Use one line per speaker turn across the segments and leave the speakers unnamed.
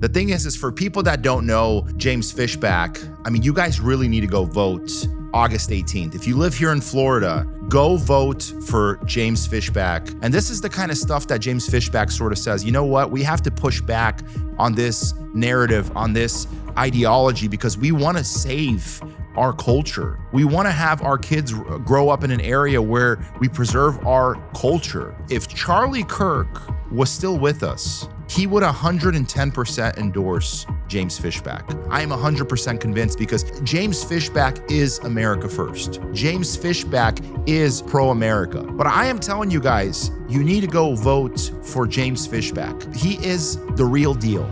The thing is for people that don't know James Fishback, I mean, you guys really need to go vote August 18th. If you live here in Florida, go vote for James Fishback. And this is the kind of stuff that James Fishback sort of says, you know what? We have to push back on this narrative, on this ideology, because we want to save our culture. We want to have our kids grow up in an area where we preserve our culture. If Charlie Kirk was still with us, he would 110% endorse James Fishback. I am 100% convinced, because James Fishback is America first. James Fishback is pro-America. But I am telling you guys, you need to go vote for James Fishback. He is the real deal.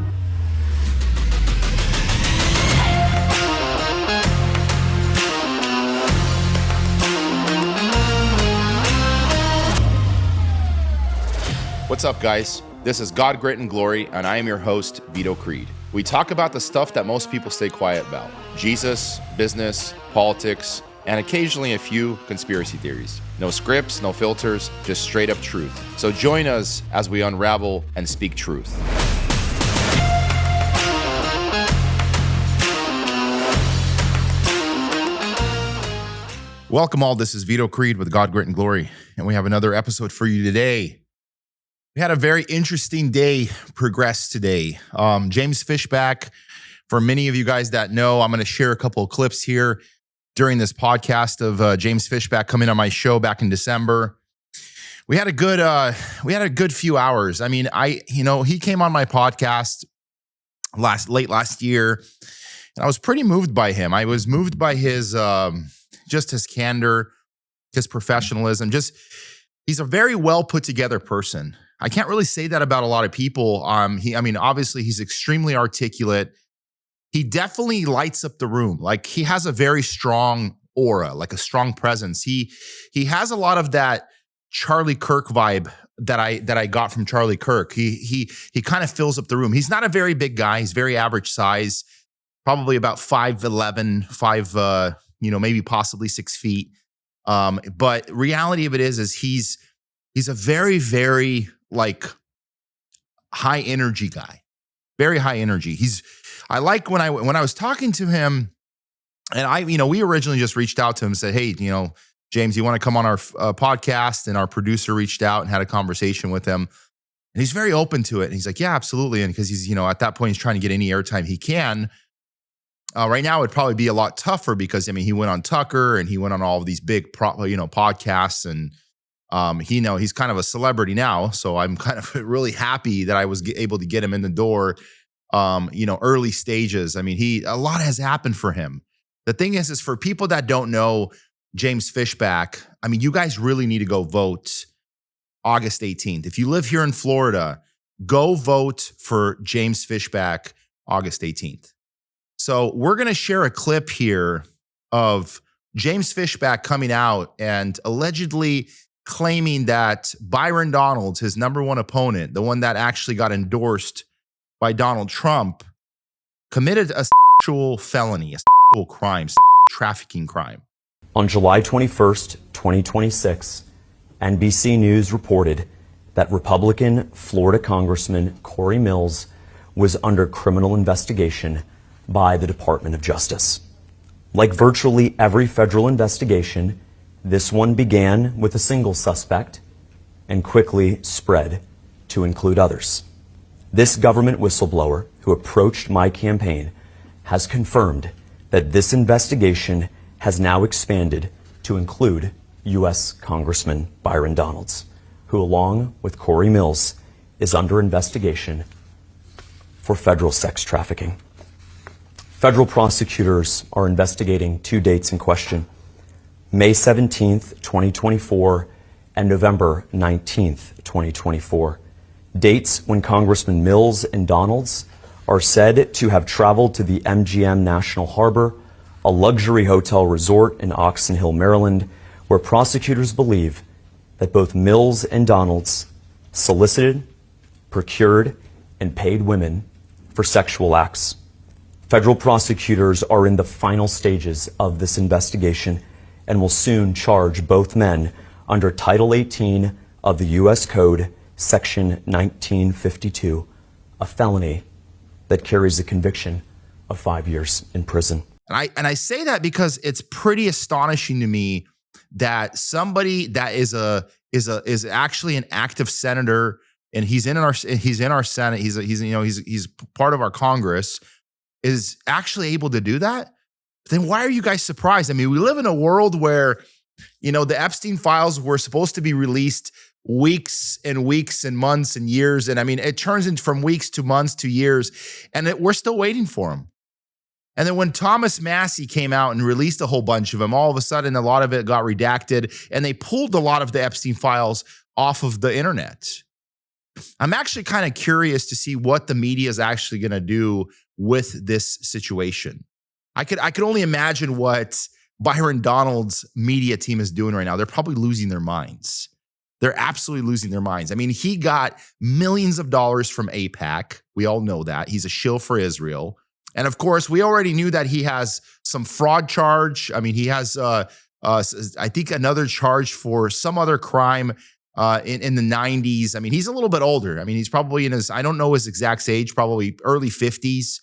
What's up, guys? This is God, Grit, and Glory, and I am your host, Veto Creed. We talk about the stuff that most people stay quiet about: Jesus, business, politics, and occasionally a few conspiracy theories. No scripts, no filters, just straight up truth. So join us as we unravel and speak truth. Welcome all, this is Veto Creed with God, Grit, and Glory, and we have another episode for you today. We had a very interesting day progress today. James Fishback, for many of you guys that know, I'm going to share a couple of clips here during this podcast of James Fishback coming on my show back in December. We had a good few hours. I mean, he came on my podcast late last year, and I was pretty moved by him. I was moved by his just his candor, his professionalism. He's a very well put together person. I can't really say that about a lot of people. Obviously he's extremely articulate. He definitely lights up the room. Like, he has a very strong aura, like a strong presence. He has a lot of that Charlie Kirk vibe that I got from Charlie Kirk. He kind of fills up the room. He's not a very big guy. He's very average size, probably about 5'11", maybe possibly 6 feet. But reality of it is he's a very, very high energy guy, very high energy. I like when I was talking to him, and we originally just reached out to him and said, hey, James, you want to come on our podcast? And our producer reached out and had a conversation with him, and he's very open to it. And he's like, yeah, absolutely. And because he's, at that point, he's trying to get any airtime he can. Right now, it'd probably be a lot tougher because, he went on Tucker and he went on all of these big, podcasts, and he's kind of a celebrity now. So I'm kind of really happy that I was able to get him in the door, early stages. A lot has happened for him. The thing is for people that don't know James Fishback, you guys really need to go vote August 18th. If you live here in Florida, go vote for James Fishback August 18th. So we're going to share a clip here of James Fishback coming out and allegedly claiming that Byron Donalds, his number one opponent, the one that actually got endorsed by Donald Trump, committed a sexual felony, a sexual crime, trafficking crime.
On July 21st, 2026, NBC News reported that Republican Florida Congressman Corey Mills was under criminal investigation by the Department of Justice. Like virtually every federal investigation, this one began with a single suspect and quickly spread to include others. This government whistleblower who approached my campaign has confirmed that this investigation has now expanded to include U.S. Congressman Byron Donalds, who, along with Corey Mills, is under investigation for federal sex trafficking. Federal prosecutors are investigating two dates in question: May 17th, 2024, and November 19th, 2024. Dates when Congressman Mills and Donalds are said to have traveled to the MGM National Harbor, a luxury hotel resort in Oxon Hill, Maryland, where prosecutors believe that both Mills and Donalds solicited, procured, and paid women for sexual acts. Federal prosecutors are in the final stages of this investigation and will soon charge both men under Title 18 of the U.S. Code, Section 1952, a felony that carries a conviction of 5 years in prison.
And I say that because it's pretty astonishing to me that somebody that is actually an active senator, and he's in our Senate, he's part of our Congress, is actually able to do that. Then why are you guys surprised? I mean, we live in a world where, the Epstein files were supposed to be released weeks and weeks and months and years. And I mean, it turns into from weeks to months to years, and we're still waiting for them. And then when Thomas Massie came out and released a whole bunch of them, all of a sudden, a lot of it got redacted, and they pulled a lot of the Epstein files off of the internet. I'm actually kind of curious to see what the media is actually going to do with this situation. I could only imagine what Byron Donalds' media team is doing right now. They're probably losing their minds. They're absolutely losing their minds. I mean, he got millions of dollars from AIPAC. We all know that. He's a shill for Israel. And of course, we already knew that he has some fraud charge. I mean, he has, I think, another charge for some other crime in the 90s. I mean, he's a little bit older. I mean, he's probably in his, I don't know his exact age, probably early 50s.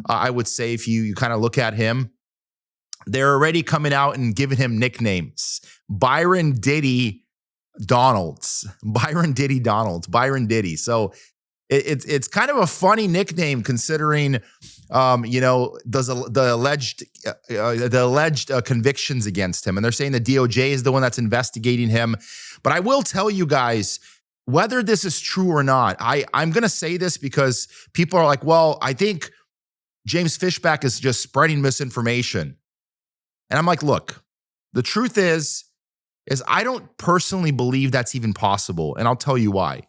I would say if you kind of look at him, they're already coming out and giving him nicknames. Byron Donalds. Byron Diddy. So it's kind of a funny nickname considering, the alleged convictions against him. And they're saying the DOJ is the one that's investigating him. But I will tell you guys, whether this is true or not, I'm going to say this because people are like, well, I think James Fishback is just spreading misinformation. And I'm like, look, the truth is I don't personally believe that's even possible. And I'll tell you why.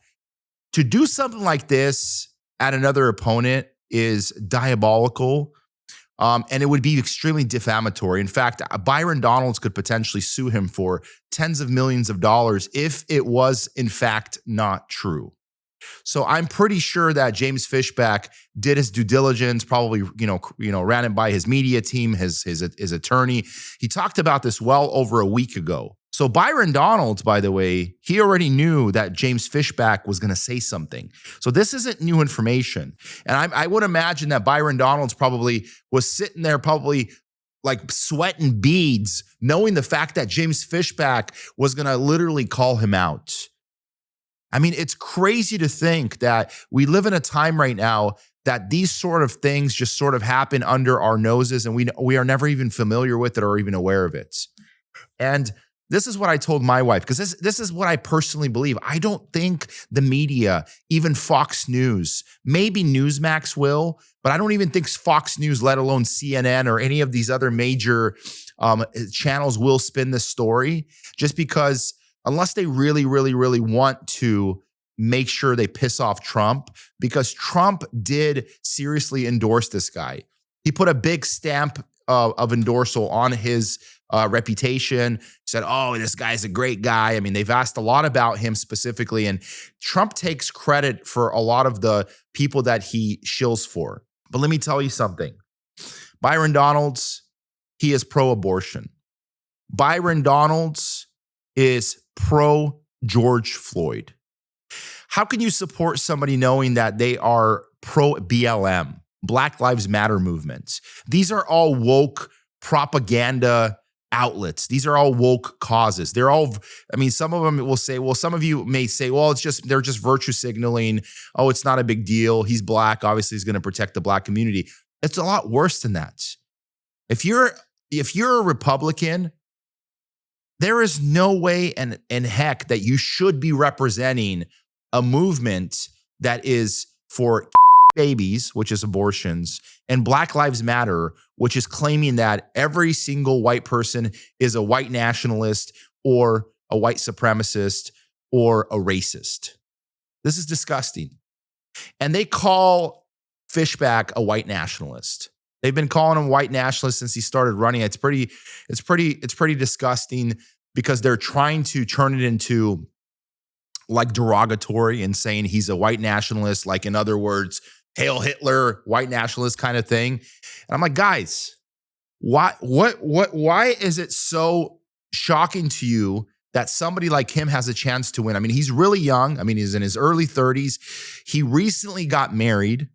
To do something like this at another opponent is diabolical, and it would be extremely defamatory. In fact, Byron Donalds could potentially sue him for tens of millions of dollars if it was, in fact, not true. So I'm pretty sure that James Fishback did his due diligence, probably, ran it by his media team, his attorney. He talked about this well over a week ago. So Byron Donalds, by the way, he already knew that James Fishback was going to say something. So this isn't new information. And I would imagine that Byron Donalds probably was sitting there probably like sweating beads, knowing the fact that James Fishback was going to literally call him out. I mean, it's crazy to think that we live in a time right now that these sort of things just sort of happen under our noses, and we are never even familiar with it or even aware of it. And this is what I told my wife, because this is what I personally believe. I don't think the media, even Fox News, maybe Newsmax will, but I don't even think Fox News, let alone CNN or any of these other major channels will spin this story, just because unless they really, really, really want to make sure they piss off Trump, because Trump did seriously endorse this guy. He put a big stamp of endorsal on his reputation. He said, oh, this guy's a great guy. I mean, they've asked a lot about him specifically, and Trump takes credit for a lot of the people that he shills for. But let me tell you something. Byron Donalds, he is pro-abortion. Byron Donalds is pro-George Floyd. How can you support somebody knowing that they are pro-BLM, Black Lives Matter movements? These are all woke propaganda outlets. These are all woke causes. They're all, I mean, some of them will say, well, some of you may say, well, they're just virtue signaling. Oh, it's not a big deal. He's Black. Obviously, he's going to protect the Black community. It's a lot worse than that. If you're a Republican, there is no way in heck that you should be representing a movement that is for babies, which is abortions, and Black Lives Matter, which is claiming that every single white person is a white nationalist or a white supremacist or a racist. This is disgusting. And they call Fishback a white nationalist. They've been calling him white nationalist since he started running. It's pretty disgusting, because they're trying to turn it into like derogatory and saying he's a white nationalist, like in other words, Hail Hitler, white nationalist kind of thing. And I'm like, guys, why is it so shocking to you that somebody like him has a chance to win? I mean, he's really young. I mean, he's in his early 30s. He recently got married.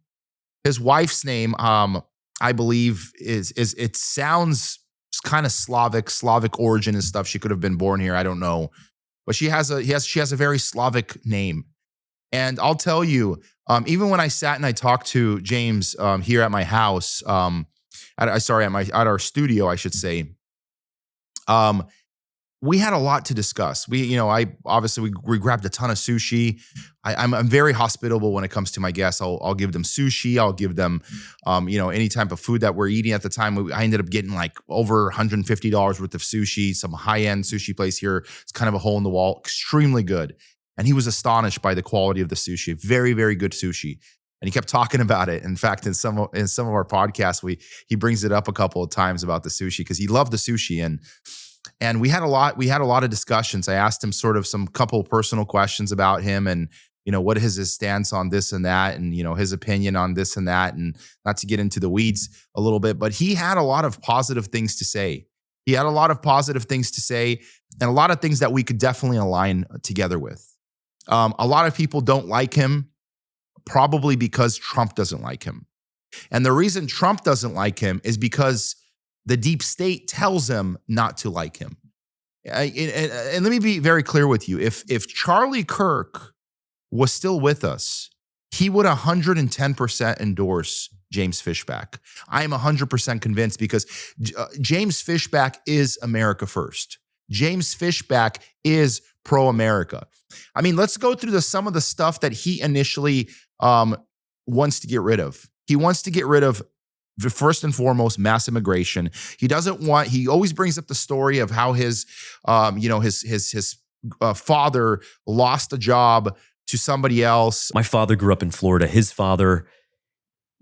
His wife's name, I believe, is it sounds kind of Slavic origin and stuff. She could have been born here. I don't know, but she has a very Slavic name. And I'll tell you, even when I sat and I talked to James here at my house, at our studio, I should say, we had a lot to discuss. We grabbed a ton of sushi. I'm very hospitable when it comes to my guests. I'll give them sushi. I'll give them, any type of food that we're eating at the time. I ended up getting like over $150 worth of sushi, some high-end sushi place here. It's kind of a hole in the wall, extremely good. And he was astonished by the quality of the sushi. Very, very good sushi. And he kept talking about it. In fact, in some of our podcasts, he brings it up a couple of times about the sushi because he loved the sushi. And we had a lot of discussions. I asked him sort of some couple of personal questions about him and, what is his stance on this and that and, his opinion on this and that, and not to get into the weeds a little bit, but he had a lot of positive things to say. He had a lot of positive things to say and a lot of things that we could definitely align together with. A lot of people don't like him probably because Trump doesn't like him. And the reason Trump doesn't like him is because the deep state tells him not to like him. And let me be very clear with you. If Charlie Kirk was still with us, he would 110% endorse James Fishback. I am 100% convinced because James Fishback is America first. James Fishback is pro-America. I mean, let's go through some of the stuff that he initially wants to get rid of. He wants to get rid of, first and foremost, mass immigration. He always brings up the story of how his father lost a job to somebody else.
My father grew up in Florida. His father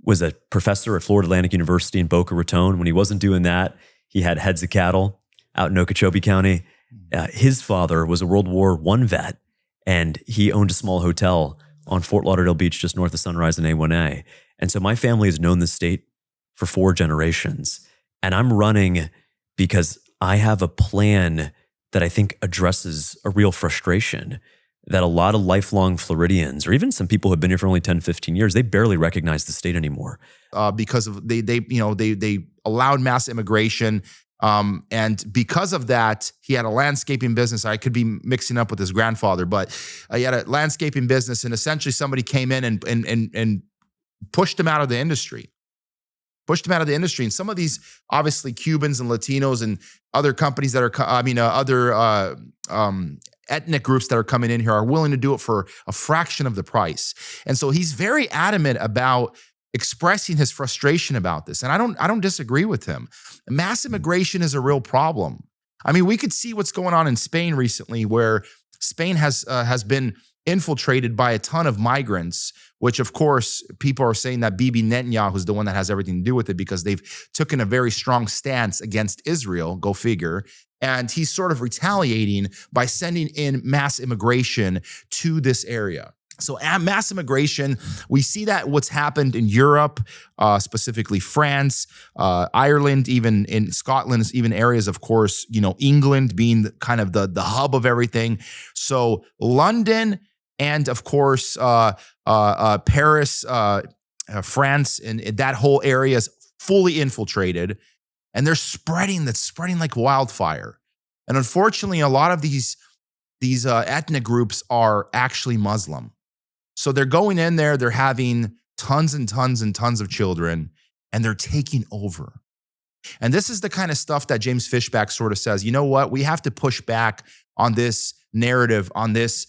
was a professor at Florida Atlantic University in Boca Raton. When he wasn't doing that, he had heads of cattle out in Okeechobee County. His father was a World War I vet, and he owned a small hotel on Fort Lauderdale Beach, just north of Sunrise and A1A. And so my family has known this state for 4 generations. And I'm running because I have a plan that I think addresses a real frustration that a lot of lifelong Floridians, or even some people who have been here for only 10, 15 years, they barely recognize the state anymore.
Because of they allowed mass immigration. And because of that, he had a landscaping business. I could be mixing up with his grandfather, but he had a landscaping business, and essentially somebody came in and pushed him out of the industry. And some of these, obviously, Cubans and Latinos and other companies that are, ethnic groups that are coming in here are willing to do it for a fraction of the price. And so he's very adamant about expressing his frustration about this. And I don't disagree with him. Mass immigration is a real problem. I mean, we could see what's going on in Spain recently, where Spain has been infiltrated by a ton of migrants, which of course people are saying that Bibi Netanyahu is the one that has everything to do with it because they've taken a very strong stance against Israel, go figure. And he's sort of retaliating by sending in mass immigration to this area. So mass immigration, we see that what's happened in Europe, specifically France, Ireland, even in Scotland, even areas, of course, England being kind of the hub of everything. So London and, of course, Paris, France, and that whole area is fully infiltrated. And they're spreading like wildfire. And unfortunately, a lot of these ethnic groups are actually Muslim. So they're going in there, they're having tons and tons and tons of children, and they're taking over. And this is the kind of stuff that James Fishback sort of says, you know what, we have to push back on this narrative, on this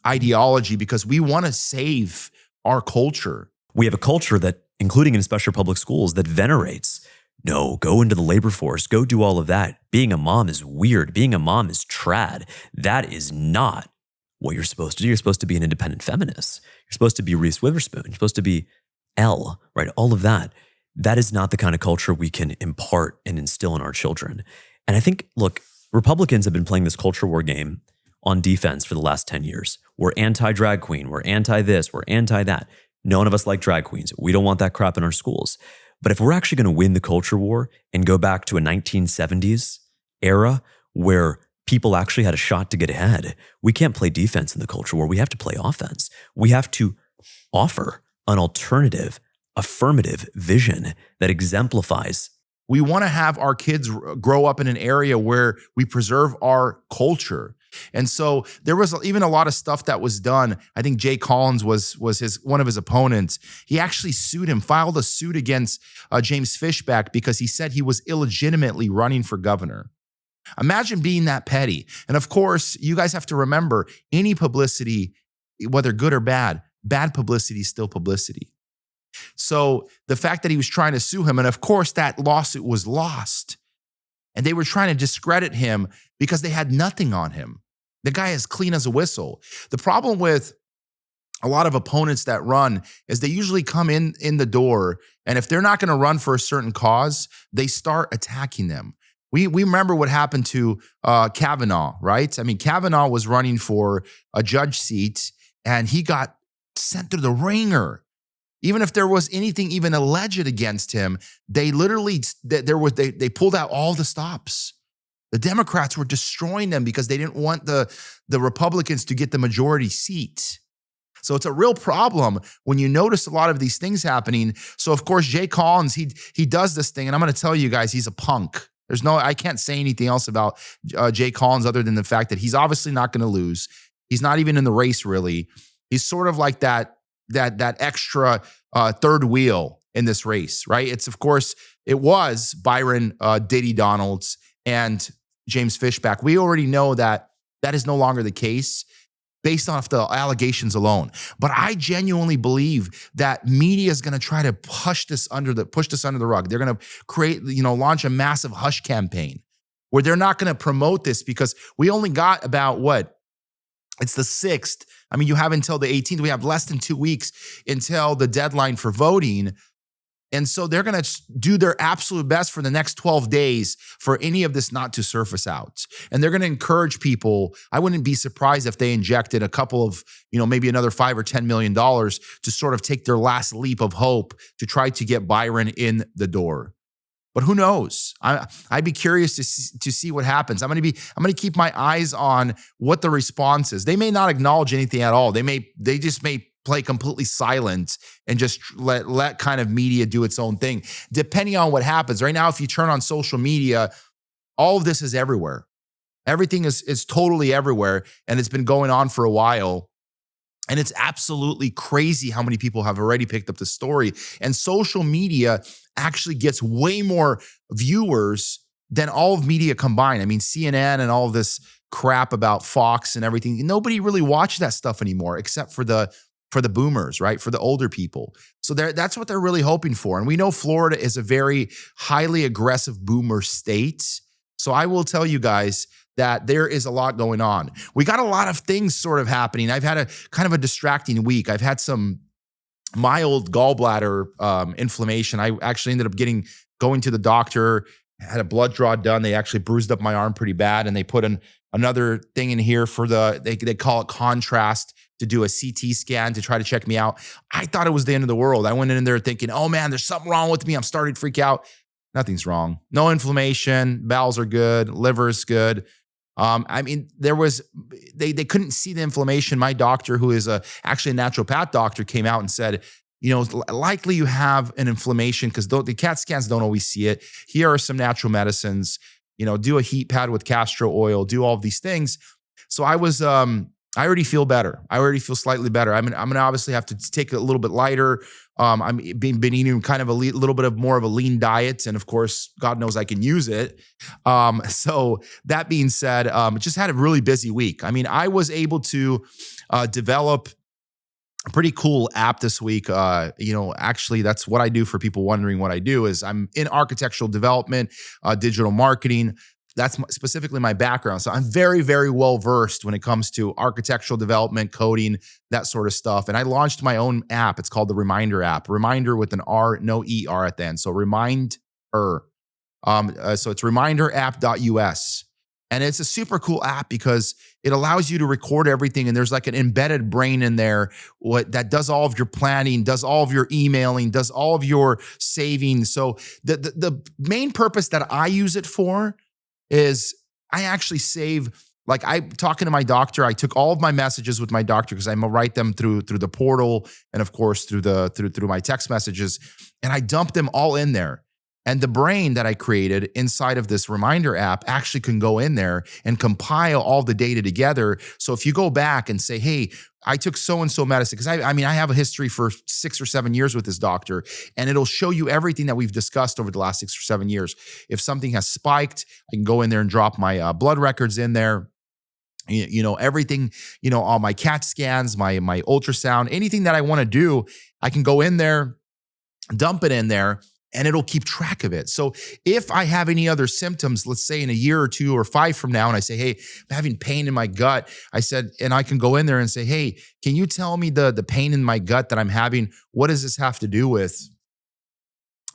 ideology, because we want to save our culture.
We have a culture that, including in special public schools, that venerates, no, go into the labor force, go do all of that. Being a mom is weird. Being a mom is trad. That is not what you're supposed to do. You're supposed to be an independent feminist. You're supposed to be Reese Witherspoon. You're supposed to be Elle, right? All of that. That is not the kind of culture we can impart and instill in our children. And I think, look, Republicans have been playing this culture war game on defense for the last 10 years. We're anti-drag queen. We're anti-this. We're anti-that. None of us like drag queens. We don't want that crap in our schools. But if we're actually going to win the culture war and go back to a 1970s era where people actually had a shot to get ahead, we can't play defense in the culture war. We have to play offense. We have to offer an alternative, affirmative vision that exemplifies.
We want to have our kids grow up in an area where we preserve our culture. And so there was even a lot of stuff that was done. I think Jay Collins was one of his opponents. He actually sued him, filed a suit against James Fishback because he said he was illegitimately running for governor. Imagine being that petty. And of course, you guys have to remember, any publicity, whether good or bad publicity is still publicity. So the fact that he was trying to sue him, and of course that lawsuit was lost, and they were trying to discredit him because they had nothing on him. The guy is clean as a whistle. The problem with a lot of opponents that run is they usually come in the door, and if they're not going to run for a certain cause, they start attacking them. We remember what happened to Kavanaugh, right? I mean, Kavanaugh was running for a judge seat, and he got sent through the ringer. Even if there was anything even alleged against him, they literally they pulled out all the stops. The Democrats were destroying them because they didn't want the Republicans to get the majority seat. So it's a real problem when you notice a lot of these things happening. So of course, Jay Collins, he does this thing, and I'm going to tell you guys, he's a punk. I can't say anything else about Jay Collins other than the fact that he's obviously not going to lose. He's not even in the race, really. He's sort of like that extra third wheel in this race, right? It was Byron Donalds and James Fishback. We already know that is no longer the case based off the allegations alone. But I genuinely believe that media is going to try to push this under the rug. They're going to launch a massive hush campaign where they're not going to promote this because we only got about it's the 6th. I mean, you have until the 18th. We have less than 2 weeks until the deadline for voting. And so they're going to do their absolute best for the next 12 days for any of this not to surface out. And they're going to encourage people. I wouldn't be surprised if they injected a couple of, maybe another $5 or $10 million to sort of take their last leap of hope to try to get Byron in the door. But who knows? I'd be curious to see what happens. I'm going to keep my eyes on what the response is. They may not acknowledge anything at all. They just may play completely silent and just let kind of media do its own thing, depending on what happens. Right now, if you turn on social media, all of this is everywhere. Everything is totally everywhere, and it's been going on for a while. And it's absolutely crazy how many people have already picked up the story. And social media actually gets way more viewers than all of media combined. I mean, CNN and all of this crap about Fox and everything. Nobody really watches that stuff anymore, except for the boomers, right? For the older people. So that's what they're really hoping for. And we know Florida is a very highly aggressive boomer state. So I will tell you guys that there is a lot going on. We got a lot of things sort of happening. I've had a kind of a distracting week. I've had some mild gallbladder inflammation. I actually ended up going to the doctor, had a blood draw done. They actually bruised up my arm pretty bad, and they put another thing in here for they call it contrast, to do a CT scan to try to check me out. I thought it was the end of the world. I went in there thinking, oh man, there's something wrong with me. I'm starting to freak out. Nothing's wrong. No inflammation. Bowels are good. Liver's good. I mean, they couldn't see the inflammation. My doctor, who is actually a naturopath doctor, came out and said, likely you have an inflammation because the CAT scans don't always see it. Here are some natural medicines. Do a heat pad with castor oil. Do all of these things. So I already feel better. I already feel slightly better. I'm going to obviously have to take it a little bit lighter. I'm been eating kind of a little bit of more of a lean diet. And of course, God knows I can use it. So that being said, just had a really busy week. I mean, I was able to develop a pretty cool app this week. Actually, that's what I do for people wondering what I do is I'm in architectural development, digital marketing. That's specifically my background. So I'm very, very well versed when it comes to architectural development, coding, that sort of stuff. And I launched my own app. It's called the Reminder app. Reminder with an R, no ER at the end. So Reminder. So it's reminderapp.us. And it's a super cool app because it allows you to record everything. And there's like an embedded brain in there that does all of your planning, does all of your emailing, does all of your saving. So the main purpose that I use it for is I actually save Like I talking to my doctor, I took all of my messages with my doctor because I'm gonna write them through the portal and of course through my text messages, and I dumped them all in there. And the brain that I created inside of this reminder app actually can go in there and compile all the data together. So if you go back and say, hey, I took so-and-so medicine, because I mean, I have a history for 6 or 7 years with this doctor, and it'll show you everything that we've discussed over the last 6 or 7 years. If something has spiked, I can go in there and drop my blood records in there. Everything, all my CAT scans, my ultrasound, anything that I want to do, I can go in there, dump it in there, and it'll keep track of it. So if I have any other symptoms, let's say in a year or 2 or 5 from now, and I say, hey, I'm having pain in my gut, I said, and I can go in there and say, hey, can you tell me the pain in my gut that I'm having? What does this have to do with?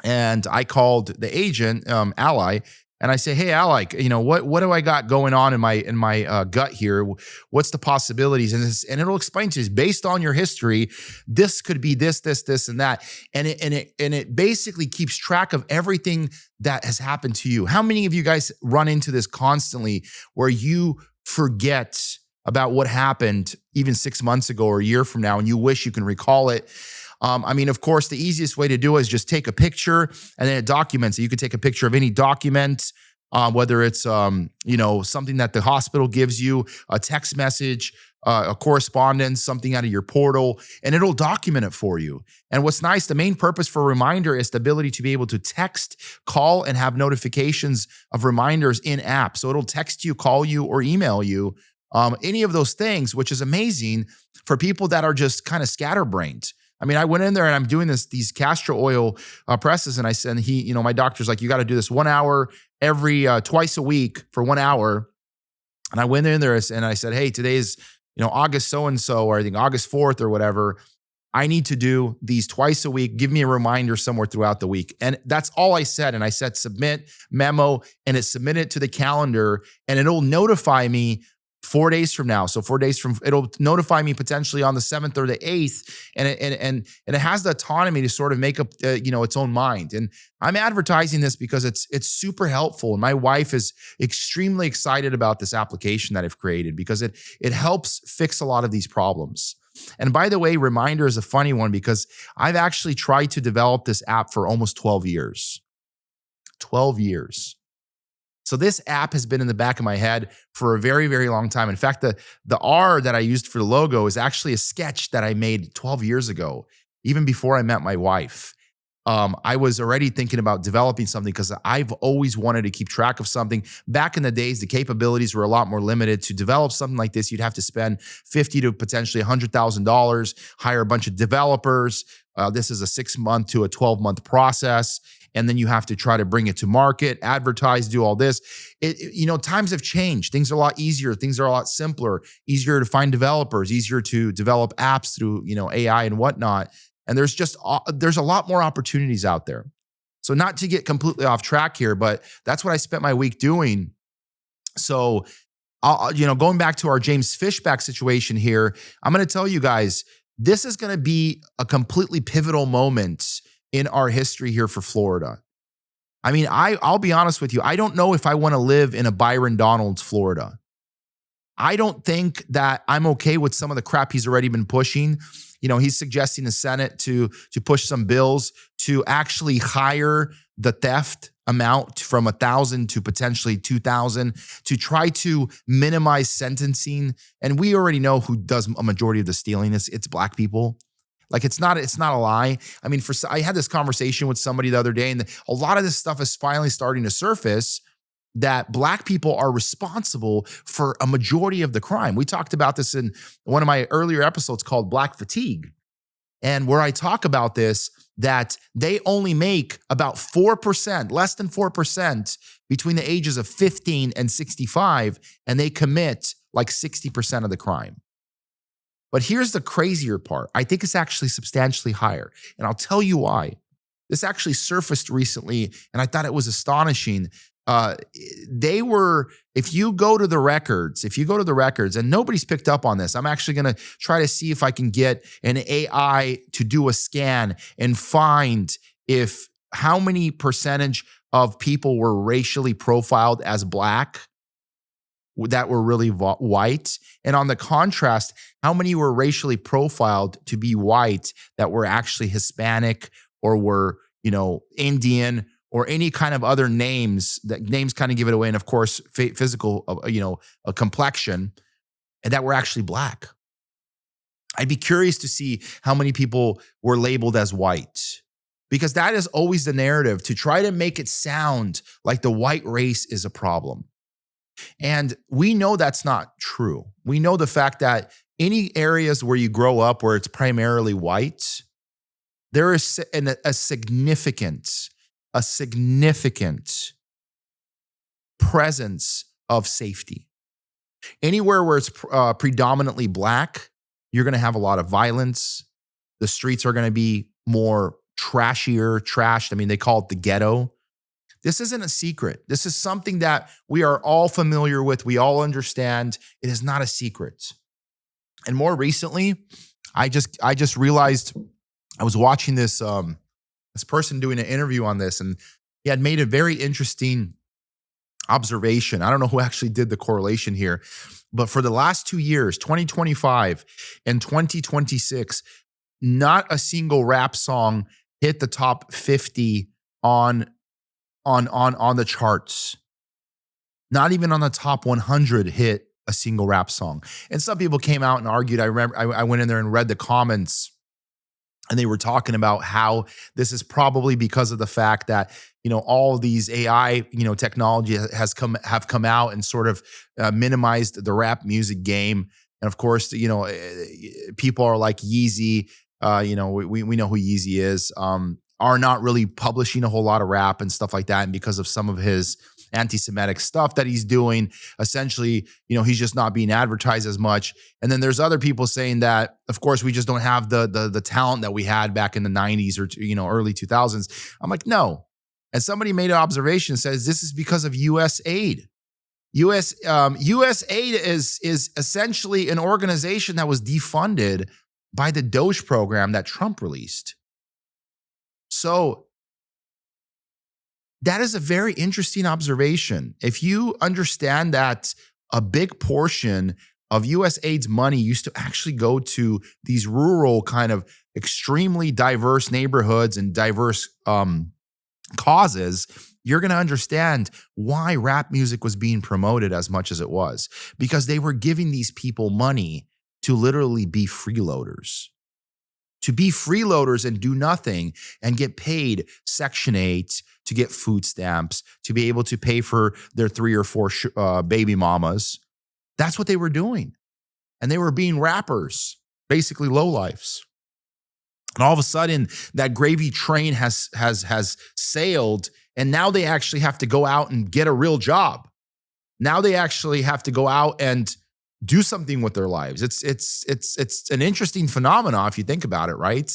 And I called the agent, Ally, and I say, hey, Ally, what do I got going on in my gut here? What's the possibilities? And it'll explain to you, based on your history, this could be this, and that. And it basically keeps track of everything that has happened to you. How many of you guys run into this constantly where you forget about what happened even 6 months ago or a year from now, and you wish you can recall it? Of course, the easiest way to do it is just take a picture and then it documents it. You can take a picture of any document, whether it's, something that the hospital gives you, a text message, a correspondence, something out of your portal, and it'll document it for you. And what's nice, the main purpose for a reminder is the ability to be able to text, call, and have notifications of reminders in app. So it'll text you, call you, or email you, any of those things, which is amazing for people that are just kind of scatterbrained. I went in there and I'm doing these castor oil presses, and I said, my doctor's like, you got to do this 1 hour every twice a week for 1 hour. And I went in there and I said, hey, today's, August so-and-so, or I think August 4th or whatever. I need to do these twice a week. Give me a reminder somewhere throughout the week. And that's all I said. And I said, submit memo, and it submitted to the calendar, and it'll notify me 4 days from now. So 4 days from, it'll notify me potentially on the 7th or the 8th. And it has the autonomy to sort of make up, its own mind. And I'm advertising this because it's super helpful. And my wife is extremely excited about this application that I've created because it helps fix a lot of these problems. And by the way, Reminder is a funny one because I've actually tried to develop this app for almost 12 years. 12 years. So this app has been in the back of my head for a very, very long time. In fact, the R that I used for the logo is actually a sketch that I made 12 years ago, even before I met my wife. I was already thinking about developing something because I've always wanted to keep track of something. Back in the days, the capabilities were a lot more limited. To develop something like this, you'd have to spend $50,000 to potentially $100,000, hire a bunch of developers. This is a 6-month to a 12-month process. And then you have to try to bring it to market, advertise, do all this. Times have changed. Things are a lot easier. Things are a lot simpler, easier to find developers, easier to develop apps through, AI and whatnot. And there's a lot more opportunities out there. So not to get completely off track here, but that's what I spent my week doing. So, going back to our James Fishback situation here, I'm going to tell you guys, this is going to be a completely pivotal moment in our history here for Florida. I'll be honest with you. I don't know if I want to live in a Byron Donalds, Florida. I don't think that I'm okay with some of the crap he's already been pushing. He's suggesting the Senate to push some bills to actually hire the theft amount from 1,000 to potentially 2,000 to try to minimize sentencing. And we already know who does a majority of the stealing. It's Black people. Like it's not a lie. I had this conversation with somebody the other day, and a lot of this stuff is finally starting to surface that Black people are responsible for a majority of the crime. We talked about this in one of my earlier episodes called Black Fatigue, and where I talk about this, that they only make about 4%, less than 4% between the ages of 15 and 65, and they commit like 60% of the crime. But here's the crazier part. I think it's actually substantially higher. And I'll tell you why. This actually surfaced recently, and I thought it was astonishing. If you go to the records, and nobody's picked up on this, I'm actually going to try to see if I can get an AI to do a scan and find how many percentage of people were racially profiled as Black that were really white? And on the contrast, how many were racially profiled to be white that were actually Hispanic or were, Indian or any kind of other names? That names kind of give it away. And of course, physical, a complexion, and that were actually black. I'd be curious to see how many people were labeled as white, because that is always the narrative, to try to make it sound like the white race is a problem. And we know that's not true. We know the fact that any areas where you grow up where it's primarily white, there is a significant presence of safety. Anywhere where it's predominantly black, you're going to have a lot of violence. The streets are going to be more trashed. I mean, they call it the ghetto. This isn't a secret. This is something that we are all familiar with. We all understand. It is not a secret. And more recently, I just realized I was watching this person doing an interview on this, and he had made a very interesting observation. I don't know who actually did the correlation here, but for the last 2 years, 2025 and 2026, not a single rap song hit the top 50 on the charts. Not even on the top 100 hit a single rap song. And some people came out and argued. I remember I went in there and read the comments, and they were talking about how this is probably because of the fact that, all these AI, technology have come out and sort of minimized the rap music game. And of course, people are like Yeezy, we know who Yeezy is, are not really publishing a whole lot of rap and stuff like that. And because of some of his anti-Semitic stuff that he's doing, essentially, he's just not being advertised as much. And then there's other people saying that, of course, we just don't have the talent that we had back in the 90s or early 2000s. I'm like, no. And somebody made an observation, says this is because of U.S. aid. U.S. aid is essentially an organization that was defunded by the DOGE program that Trump released. So that is a very interesting observation. If you understand that a big portion of U.S. aid's money used to actually go to these rural kind of extremely diverse neighborhoods and diverse causes, you're going to understand why rap music was being promoted as much as it was, because they were giving these people money to literally be freeloaders. To be freeloaders and do nothing and get paid Section 8 to get food stamps, to be able to pay for their 3 or 4 baby mamas. That's what they were doing. And they were being rappers, basically lowlifes. And all of a sudden, that gravy train has sailed, and now they actually have to go out and get a real job. Now they actually have to go out and do something with their lives. It's an interesting phenomenon if you think about it, right?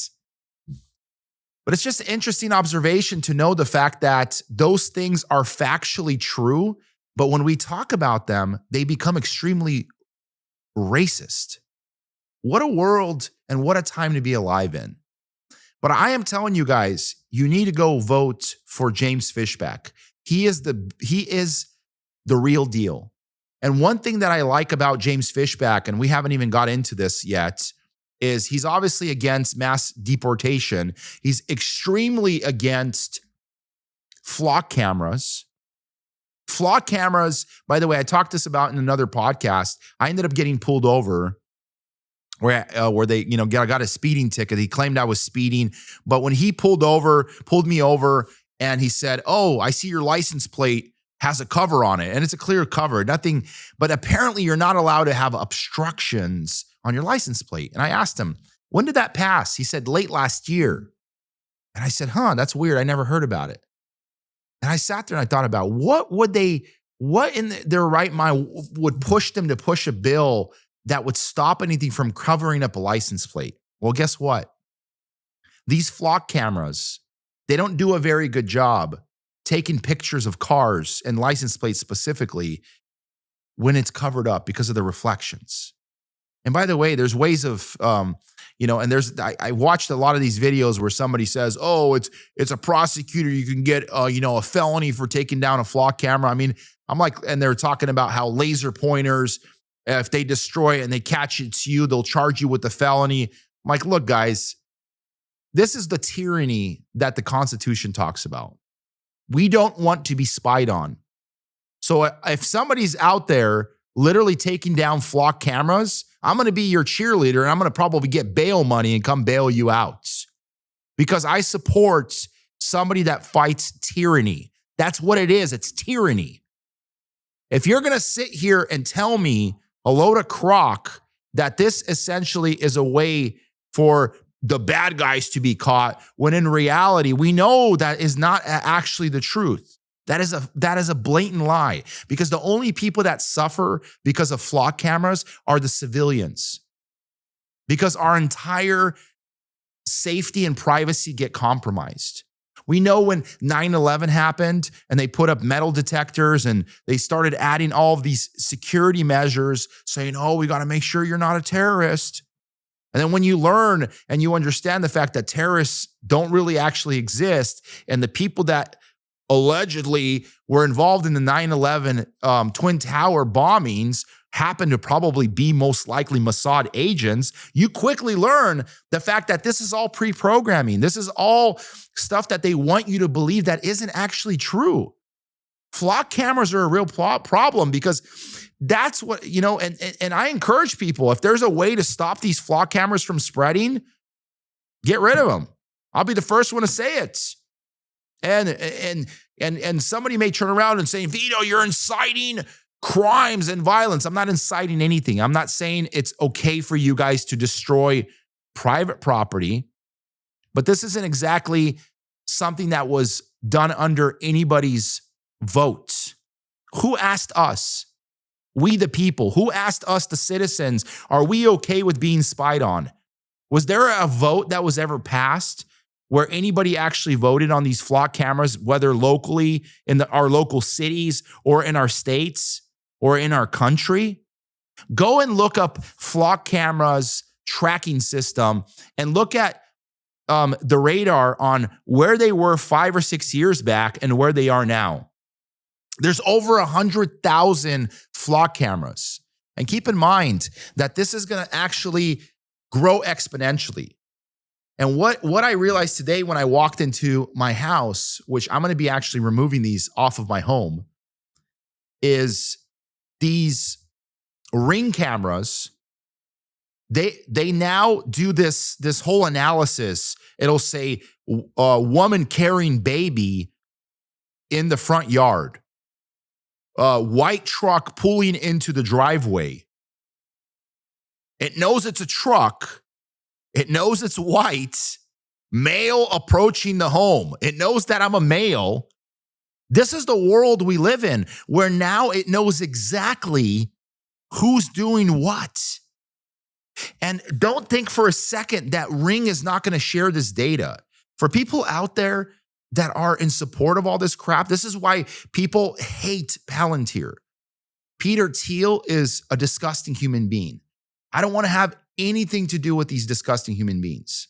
But it's just an interesting observation to know the fact that those things are factually true, but when we talk about them, they become extremely racist. What a world and what a time to be alive in. But I am telling you guys, you need to go vote for James Fishback. He is the real deal. And one thing that I like about James Fishback, and we haven't even got into this yet, is he's obviously against mass deportation. He's extremely against flock cameras. Flock cameras, by the way, I talked this about in another podcast. I ended up getting pulled over where they, got a speeding ticket. He claimed I was speeding, but when he pulled me over, and he said, "Oh, I see your license plate has a cover on it," and it's a clear cover, nothing. But apparently, you're not allowed to have obstructions on your license plate. And I asked him, "When did that pass?" He said, "Late last year." And I said, "That's weird. I never heard about it." And I sat there and I thought about what in their right mind would push them to push a bill that would stop anything from covering up a license plate. Well, guess what? These flock cameras, they don't do a very good job taking pictures of cars and license plates specifically when it's covered up because of the reflections. And by the way, there's ways of, and I watched a lot of these videos where somebody says, "Oh, it's a prosecutor. You can get, a felony for taking down a flock camera." I mean, I'm like, and they're talking about how laser pointers, if they destroy it and they catch it to you, they'll charge you with the felony. I'm like, look, guys, this is the tyranny that the Constitution talks about. We don't want to be spied on. So if somebody's out there literally taking down flock cameras, I'm going to be your cheerleader and I'm going to probably get bail money and come bail you out because I support somebody that fights tyranny. That's what it is. It's tyranny. If you're going to sit here and tell me a load of crock that this essentially is a way for the bad guys to be caught, when in reality, we know that is not actually the truth. That is a blatant lie, because the only people that suffer because of flock cameras are the civilians, because our entire safety and privacy get compromised. We know when 9/11 happened and they put up metal detectors and they started adding all of these security measures saying, oh, we got to make sure you're not a terrorist. And then when you learn and you understand the fact that terrorists don't really actually exist, and the people that allegedly were involved in the 9/11 Twin Tower bombings happen to probably be most likely Mossad agents, you quickly learn the fact that this is all pre-programming. This is all stuff that they want you to believe that isn't actually true. Flock cameras are a real problem, because that's what, and I encourage people, if there's a way to stop these flock cameras from spreading, get rid of them. I'll be the first one to say it. And somebody may turn around and say, Veto, you're inciting crimes and violence. I'm not inciting anything. I'm not saying it's okay for you guys to destroy private property, but this isn't exactly something that was done under anybody's vote. Who asked us? We the people. Who asked us, the citizens, are we okay with being spied on? Was there a vote that was ever passed where anybody actually voted on these flock cameras, whether locally in our local cities or in our states or in our country? Go and look up flock cameras tracking system and look at the radar on where they were 5 or 6 years back and where they are now. There's over 100,000 flock cameras. And keep in mind that this is going to actually grow exponentially. And what I realized today when I walked into my house, which I'm going to be actually removing these off of my home, is these Ring cameras, they now do this whole analysis. It'll say a woman carrying baby in the front yard, white truck pulling into the driveway. It knows it's a truck. It knows it's white, male approaching the home. It knows that I'm a male. This is the world we live in, where now it knows exactly who's doing what. And don't think for a second that Ring is not going to share this data. For people out there that are in support of all this crap, this is why people hate Palantir. Peter Thiel is a disgusting human being. I don't want to have anything to do with these disgusting human beings.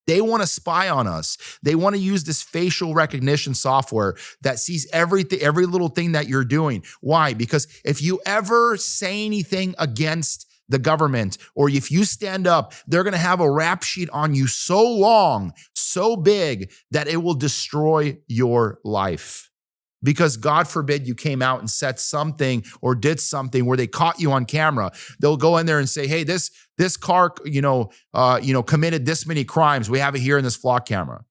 They want to spy on us. They want to use this facial recognition software that sees everything, every little thing that you're doing. Why? Because if you ever say anything against the government, or if you stand up, they're going to have a rap sheet on you so long, so big, that it will destroy your life. Because God forbid you came out and said something or did something where they caught you on camera. They'll go in there and say, hey, this car, committed this many crimes. We have it here in this flock camera.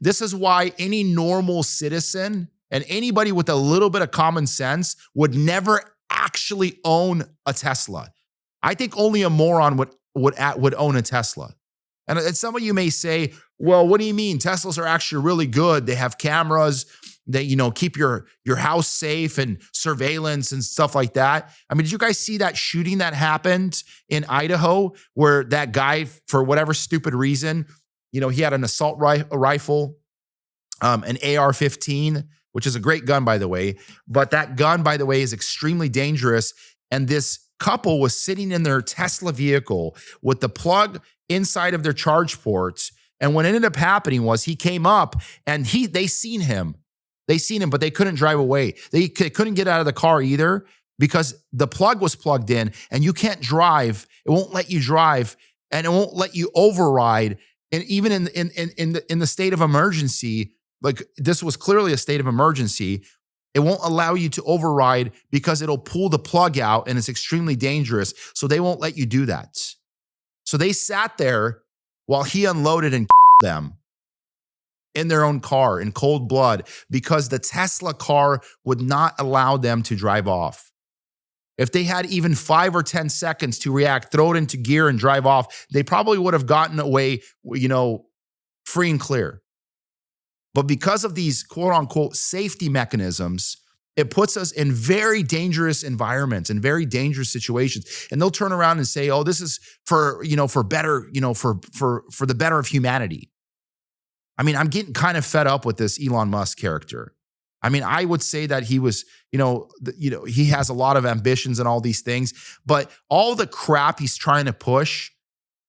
This is why any normal citizen and anybody with a little bit of common sense would never actually own a Tesla. I think only a moron would own a Tesla. And some of you may say, well, what do you mean? Teslas are actually really good. They have cameras. They, keep your house safe and surveillance and stuff like that. I mean, did you guys see that shooting that happened in Idaho where that guy, for whatever stupid reason, he had an assault rifle, an AR-15, which is a great gun, by the way. But that gun, by the way, is extremely dangerous. And this couple was sitting in their Tesla vehicle with the plug inside of their charge ports. And what ended up happening was he came up and they seen him. They seen him, but they couldn't drive away. They couldn't get out of the car either because the plug was plugged in and you can't drive. It won't let you drive and it won't let you override. And even in the state of emergency, like this was clearly a state of emergency, it won't allow you to override because it'll pull the plug out and it's extremely dangerous. So they won't let you do that. So they sat there while he unloaded and them in their own car in cold blood because the Tesla car would not allow them to drive off. If they had even 5 or 10 seconds to react, throw it into gear and drive off, they probably would have gotten away, free and clear. But because of these quote unquote safety mechanisms, it puts us in very dangerous environments and very dangerous situations. And they'll turn around and say, oh, this is for better, for the better of humanity. I mean, I'm getting kind of fed up with this Elon Musk character. I mean, I would say that he was, he has a lot of ambitions and all these things, but all the crap he's trying to push,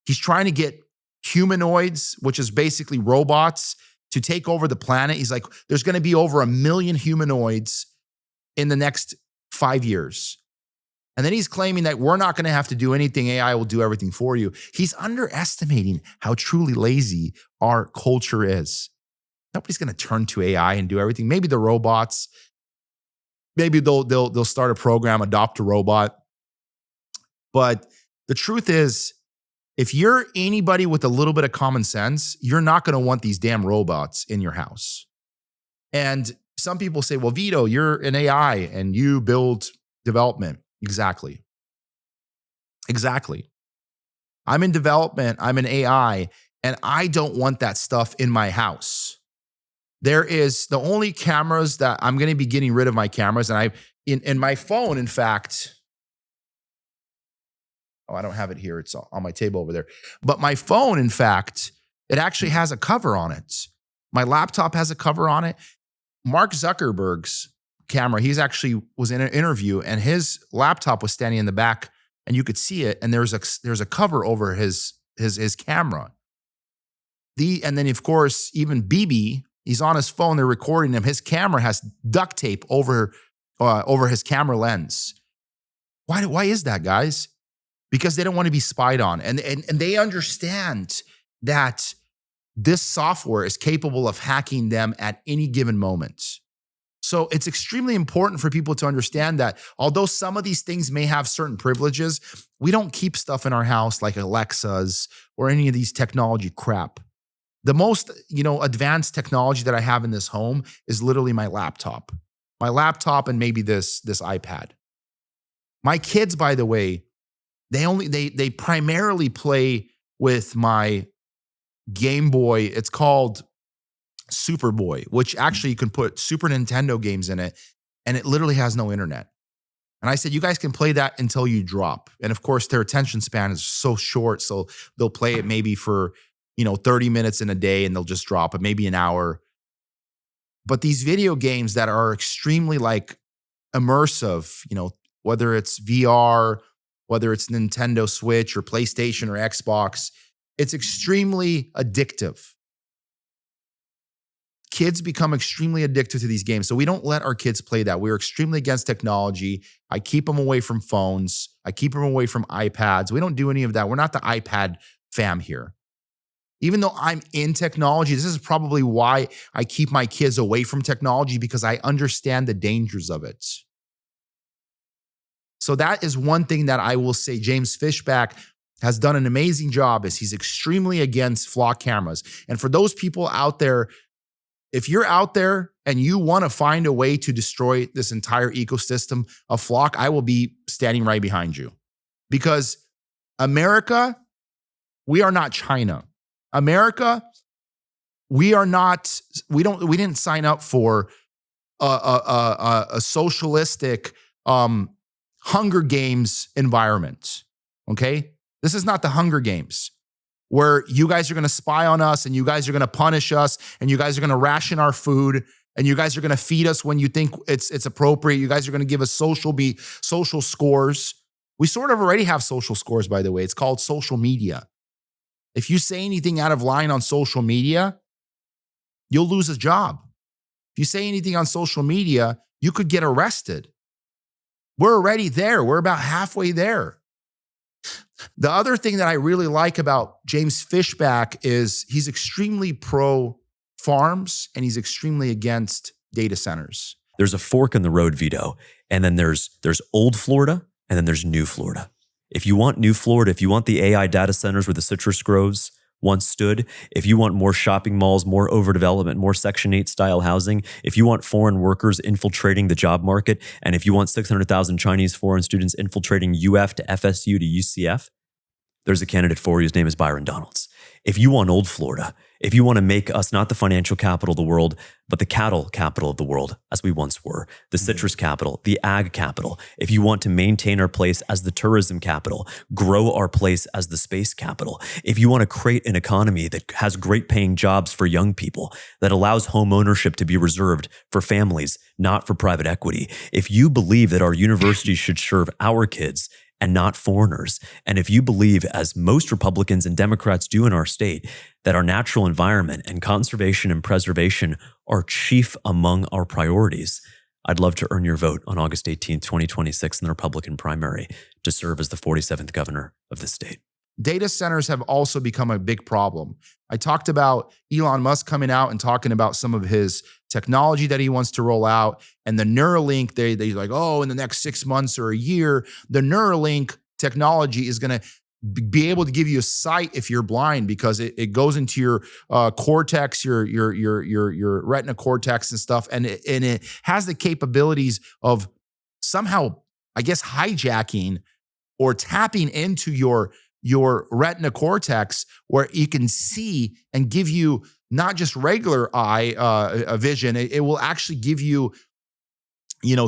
he's trying to get humanoids, which is basically robots, to take over the planet. He's like, there's going to be over 1 million humanoids in the next 5 years. And then he's claiming that we're not going to have to do anything. AI will do everything for you. He's underestimating how truly lazy our culture is. Nobody's going to turn to AI and do everything. Maybe the robots, maybe they'll start a program, adopt a robot. But the truth is, if you're anybody with a little bit of common sense, you're not going to want these damn robots in your house. And some people say, well, Veto, you're an AI and you build development. Exactly. I'm in development. I'm an AI, and I don't want that stuff in my house. There is the only cameras that I'm going to be getting rid of my cameras. And in my phone, in fact, I don't have it here. It's on my table over there. But my phone, in fact, it actually has a cover on it. My laptop has a cover on it. Mark Zuckerberg's camera, he's actually was in an interview and his laptop was standing in the back and you could see it. And there's a cover over his camera. And then of course, even BB, he's on his phone, they're recording him. His camera has duct tape over his camera lens. Why is that, guys? Because they don't want to be spied on. And they understand that this software is capable of hacking them at any given moment. So it's extremely important for people to understand that although some of these things may have certain privileges, we don't keep stuff in our house like Alexas or any of these technology crap. The most, advanced technology that I have in this home is literally my laptop. My laptop and maybe this iPad. My kids, by the way, they primarily play with my Game Boy. It's called Superboy, which actually you can put Super Nintendo games in it, and it literally has no internet. And I said, you guys can play that until you drop. And of course, their attention span is so short, so they'll play it maybe for 30 minutes in a day, and they'll just drop it, maybe an hour. But these video games that are extremely immersive, whether it's VR, whether it's Nintendo Switch or PlayStation or Xbox, it's extremely addictive. Kids become extremely addicted to these games. So we don't let our kids play that. We're extremely against technology. I keep them away from phones. I keep them away from iPads. We don't do any of that. We're not the iPad fam here. Even though I'm in technology, this is probably why I keep my kids away from technology, because I understand the dangers of it. So that is one thing that I will say James Fishback has done an amazing job, is he's extremely against flock cameras. And for those people out there, if you're out there and you want to find a way to destroy this entire ecosystem of flock, I will be standing right behind you. Because America, we are not China. America, we didn't sign up for a socialistic Hunger Games environment, okay? This is not the Hunger Games where you guys are going to spy on us and you guys are going to punish us and you guys are going to ration our food and you guys are going to feed us when you think it's appropriate. You guys are going to give us social scores. We sort of already have social scores, by the way. It's called social media. If you say anything out of line on social media, you'll lose a job. If you say anything on social media, you could get arrested. We're already there. We're about halfway there. The other thing that I really like about James Fishback is he's extremely pro farms and he's extremely against data centers.
There's a fork in the road, Veto, and then there's old Florida and then there's new Florida. If you want new Florida, if you want the AI data centers where the citrus groves once stood, if you want more shopping malls, more overdevelopment, more Section 8 style housing, if you want foreign workers infiltrating the job market, and if you want 600,000 Chinese foreign students infiltrating UF to FSU to UCF, there's a candidate for you. His name is Byron Donalds. If you want old Florida, if you want to make us not the financial capital of the world, but the cattle capital of the world, as we once were, the citrus capital, the ag capital, if you want to maintain our place as the tourism capital, grow our place as the space capital, if you want to create an economy that has great paying jobs for young people, that allows home ownership to be reserved for families, not for private equity, if you believe that our universities should serve our kids and not foreigners. And if you believe, as most Republicans and Democrats do in our state, that our natural environment and conservation and preservation are chief among our priorities, I'd love to earn your vote on August 18th, 2026 in the Republican primary to serve as the 47th governor of the state.
Data centers have also become a big problem. I talked about Elon Musk coming out and talking about some of his technology that he wants to roll out. And the Neuralink, they're like, oh, in the next 6 months or a year, the Neuralink technology is going to be able to give you a sight if you're blind, because it goes into your cortex, your retina cortex and stuff. And it has the capabilities of somehow, I guess, hijacking or tapping into your retina cortex, where you can see and give you not just regular eye vision. It will actually give you,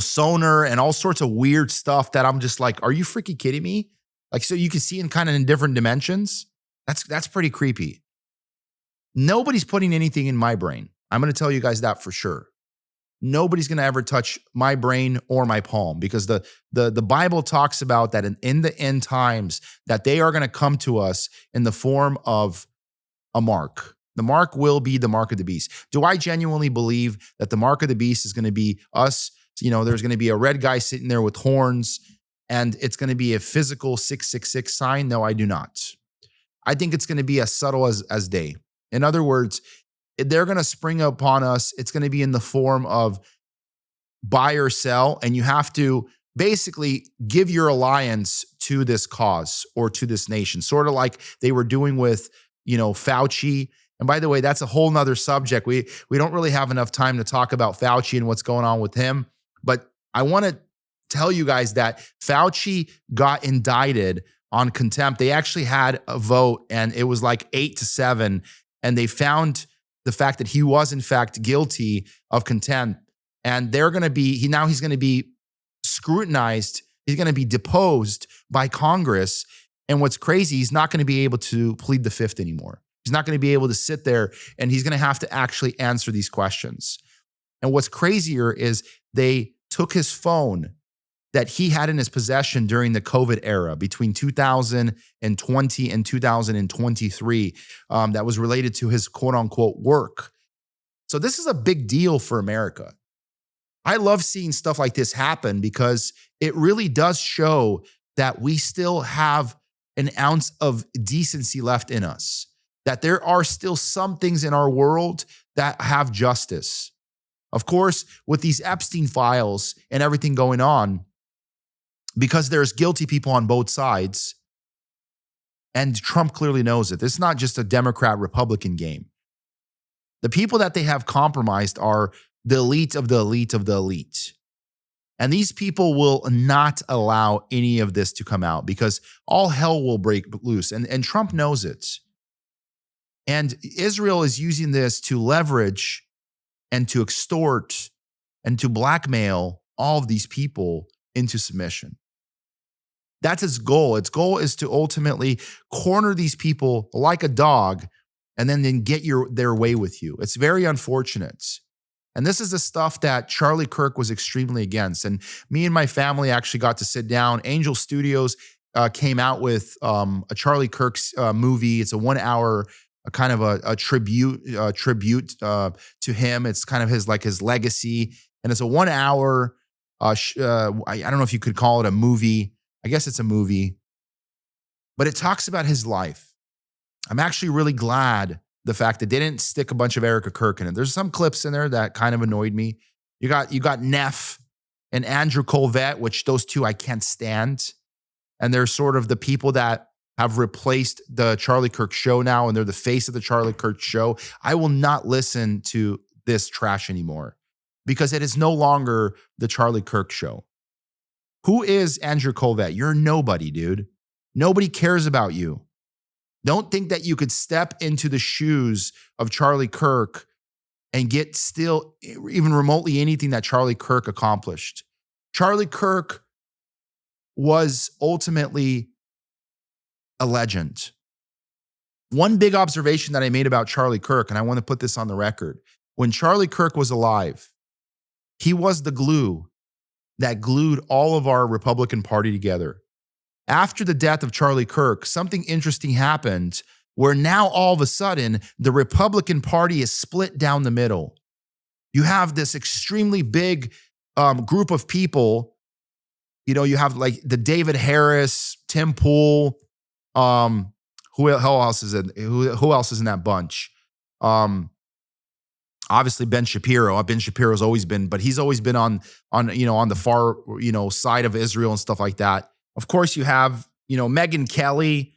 sonar and all sorts of weird stuff that I'm just like, are you freaking kidding me? Like, so you can see in kind of in different dimensions. That's pretty creepy. Nobody's putting anything in my brain. I'm going to tell you guys that for sure. Nobody's going to ever touch my brain or my palm, because the Bible talks about that in the end times, that they are going to come to us in the form of a mark. The mark will be the mark of the beast. Do I genuinely believe that the mark of the beast is going to be us? There's going to be a red guy sitting there with horns and it's going to be a physical 666 sign? No, I do not. I think it's going to be as subtle as day. In other words, they're going to spring upon us. It's going to be in the form of buy or sell, and you have to basically give your alliance to this cause or to this nation, sort of like they were doing with, Fauci. And by the way, that's a whole nother subject. We don't really have enough time to talk about Fauci and what's going on with him. But I want to tell you guys that Fauci got indicted on contempt. They actually had a vote and it was like 8-7, and they found the fact that he was in fact guilty of contempt, and they're going to be, he's going to be scrutinized. He's going to be deposed by Congress. And what's crazy, he's not going to be able to plead the fifth anymore. He's not going to be able to sit there, and he's going to have to actually answer these questions. And what's crazier is they took his phone that he had in his possession during the COVID era between 2020 and 2023 that was related to his quote unquote work. So this is a big deal for America. I love seeing stuff like this happen because it really does show that we still have an ounce of decency left in us, that there are still some things in our world that have justice. Of course, with these Epstein files and everything going on, because there's guilty people on both sides, and Trump clearly knows it. This is not just a Democrat-Republican game. The people that they have compromised are the elite of the elite of the elite. And these people will not allow any of this to come out, because all hell will break loose. And Trump knows it. And Israel is using this to leverage and to extort and to blackmail all of these people into submission. That's its goal. Its goal is to ultimately corner these people like a dog and then get their way with you. It's very unfortunate. And this is the stuff that Charlie Kirk was extremely against. And me and my family actually got to sit down. Angel Studios came out with a Charlie Kirk movie. It's a 1 hour a kind of a tribute to him. It's kind of his legacy, and it's a 1 hour. I don't know if you could call it a movie. I guess it's a movie, but it talks about his life. I'm actually really glad the fact that they didn't stick a bunch of Erica Kirk in it. There's some clips in there that kind of annoyed me. You got Neff and Andrew Colvett, which those two I can't stand. And they're sort of the people that have replaced the Charlie Kirk show now, and they're the face of the Charlie Kirk show. I will not listen to this trash anymore because it is no longer the Charlie Kirk show. Who is Andrew Colvett? You're nobody, dude. Nobody cares about you. Don't think that you could step into the shoes of Charlie Kirk and get still even remotely anything that Charlie Kirk accomplished. Charlie Kirk was ultimately a legend. One big observation that I made about Charlie Kirk, and I want to put this on the record, when Charlie Kirk was alive, he was the glue that glued all of our Republican Party together. After the death of Charlie Kirk, something interesting happened where now all of a sudden the Republican Party is split down the middle. You have this extremely big group of people. You know, you have like the David Harris, Tim Pool. Who else is in? Who else is in that bunch? Obviously Ben Shapiro. Ben Shapiro's always been, but he's always been on the far side of Israel and stuff like that. Of course, you have Megyn Kelly.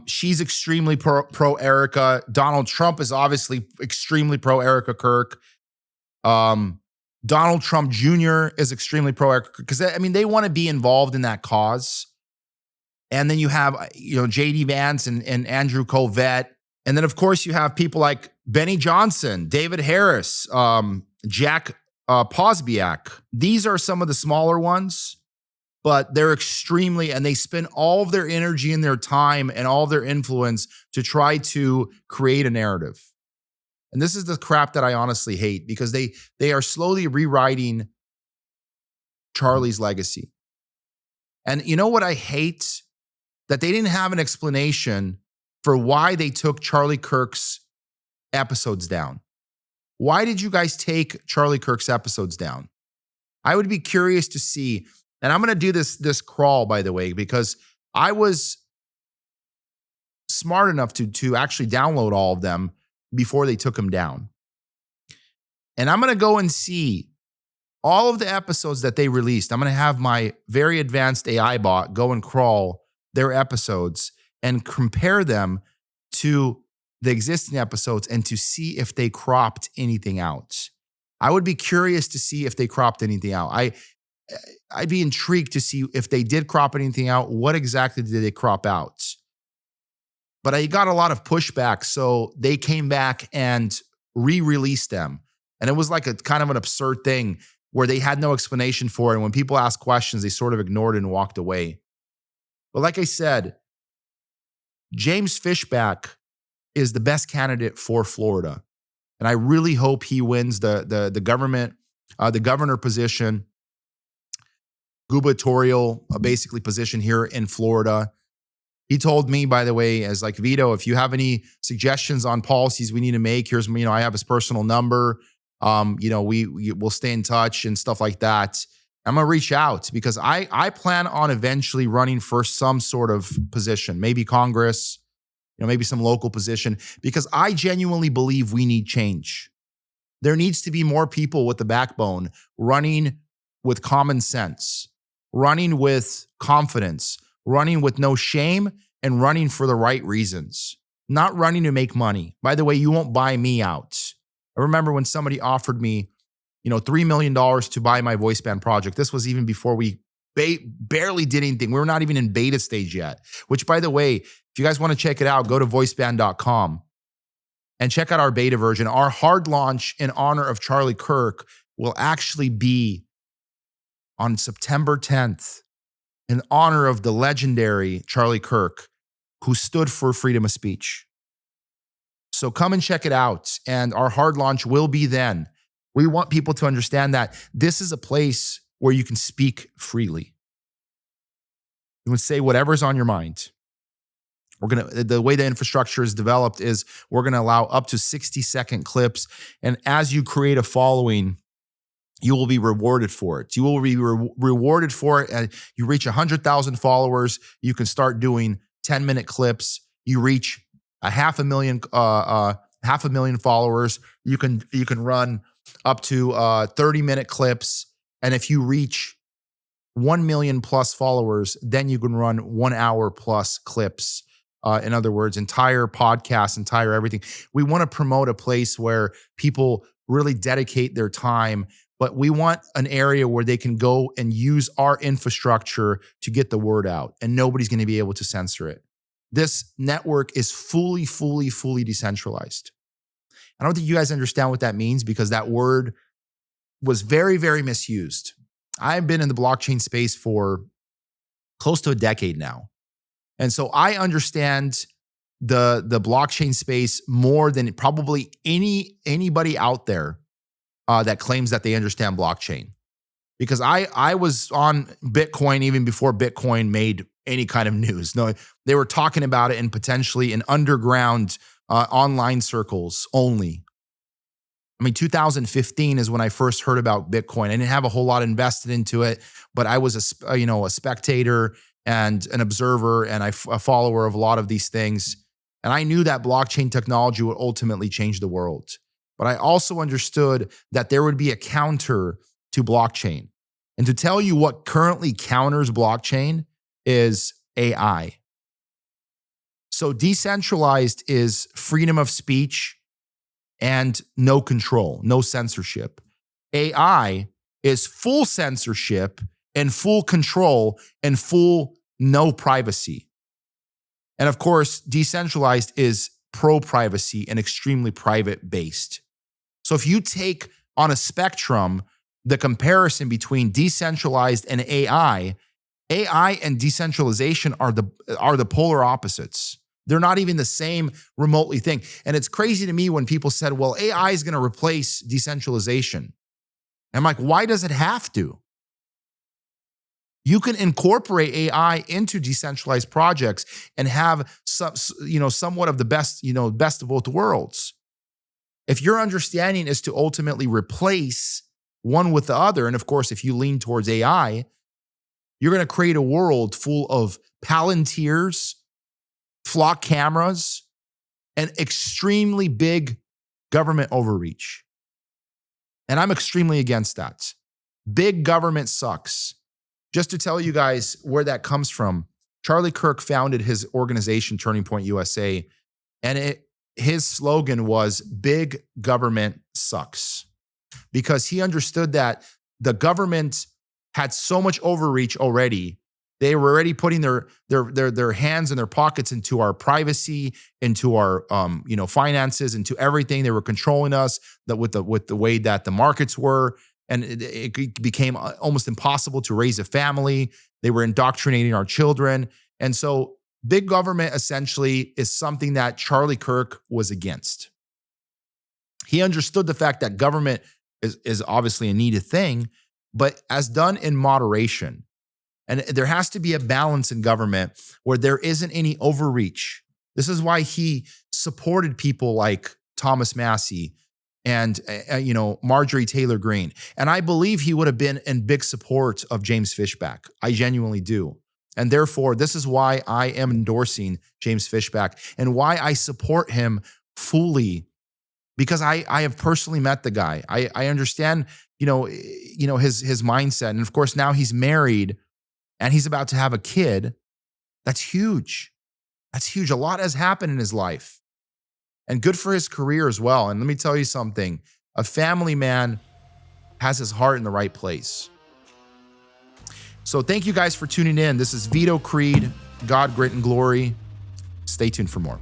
She's extremely pro Erica. Donald Trump is obviously extremely pro Erica Kirk. Donald Trump Jr. is extremely pro Erica because they want to be involved in that cause. And then you have JD Vance and Andrew Colvett. And then of course you have people like Benny Johnson, David Harris, Jack Posbiak. These are some of the smaller ones, but they're extremely, and they spend all of their energy and their time and all of their influence to try to create a narrative. And this is the crap that I honestly hate because they are slowly rewriting Charlie's legacy. And you know what I hate? That they didn't have an explanation for why they took Charlie Kirk's episodes down. Why did you guys take Charlie Kirk's episodes down? I would be curious to see, and I'm going to do this crawl, by the way, because I was smart enough to actually download all of them before they took them down. And I'm going to go and see all of the episodes that they released. I'm going to have my very advanced AI bot go and crawl their episodes and compare them to the existing episodes and to see if they cropped anything out. I would be curious to see if they cropped anything out. I'd be intrigued to see if they did crop anything out. What exactly did they crop out? But I got a lot of pushback, so they came back and re-released them. And it was like a kind of an absurd thing where they had no explanation for it. And when people asked questions, they sort of ignored it and walked away. But like I said, James Fishback is the best candidate for Florida. And I really hope he wins the governor position, gubernatorial basically position here in Florida. He told me, by the way, as like, Veto, if you have any suggestions on policies we need to make, here's, I have his personal number. We'll stay in touch and stuff like that. I'm going to reach out because I plan on eventually running for some sort of position, maybe Congress, maybe some local position, because I genuinely believe we need change. There needs to be more people with the backbone running with common sense, running with confidence, running with no shame, and running for the right reasons, not running to make money. By the way, you won't buy me out. I remember when somebody offered me $3 million to buy my voice band project. This was even before we barely did anything. We were not even in beta stage yet, which, by the way, if you guys want to check it out, go to voiceband.com and check out our beta version. Our hard launch in honor of Charlie Kirk will actually be on September 10th in honor of the legendary Charlie Kirk, who stood for freedom of speech. So come and check it out. And our hard launch will be then. We want people to understand that this is a place where you can speak freely. You can say whatever's on your mind. The way the infrastructure is developed is we're going to allow up to 60-second clips. And as you create a following, you will be rewarded for it. You will be rewarded for it. And you reach 100,000 followers, you can start doing 10-minute clips. You reach a half a million followers, you can run up to 30-minute clips. And if you reach 1 million plus followers, then you can run 1 hour plus clips. In other words, entire podcasts, entire everything. We want to promote a place where people really dedicate their time, but we want an area where they can go and use our infrastructure to get the word out, and nobody's going to be able to censor it. This network is fully decentralized. I don't think you guys understand what that means, because that word was very, very misused. I've been in the blockchain space for close to a decade now. And so I understand the blockchain space more than probably anybody out there that claims that they understand blockchain. Because I was on Bitcoin even before Bitcoin made any kind of news. No, they were talking about it in potentially in underground online circles only. I mean, 2015 is when I first heard about Bitcoin. I didn't have a whole lot invested into it, but I was a spectator and an observer and a follower of a lot of these things. And I knew that blockchain technology would ultimately change the world. But I also understood that there would be a counter to blockchain. And to tell you what currently counters blockchain is AI. So decentralized is freedom of speech and no control, no censorship. AI is full censorship and full control and full no privacy. And of course, decentralized is pro-privacy and extremely private-based. So if you take on a spectrum the comparison between decentralized and AI and decentralization are the polar opposites. They're not even the same remotely thing. And it's crazy to me when people said, well, AI is going to replace decentralization. And I'm like, why does it have to? You can incorporate AI into decentralized projects and have somewhat of the best of both worlds. If your understanding is to ultimately replace one with the other, and of course, if you lean towards AI, you're going to create a world full of Palantirs, flock cameras, and extremely big government overreach. And I'm extremely against that. Big government sucks. Just to tell you guys where that comes from, Charlie Kirk founded his organization, Turning Point USA, and his slogan was, "Big government sucks," because he understood that the government had so much overreach already. They were already putting their hands in their pockets into our privacy, into our finances, into everything. They were controlling us with the way that the markets were, and it became almost impossible to raise a family. They were indoctrinating our children, and so big government essentially is something that Charlie Kirk was against. He understood the fact that government is obviously a needed thing, but as done in moderation. And there has to be a balance in government where there isn't any overreach. This is why he supported people like Thomas Massey and Marjorie Taylor Greene. And I believe he would have been in big support of James Fishback. I genuinely do. And therefore, this is why I am endorsing James Fishback and why I support him fully, because I have personally met the guy. I understand, his mindset. And of course, now he's married and he's about to have a kid. That's huge. That's huge. A lot has happened in his life, and good for his career as well. And let me tell you something, a family man has his heart in the right place. So thank you guys for tuning in. This is Veto Creed, God, Grit, and Glory. Stay tuned for more.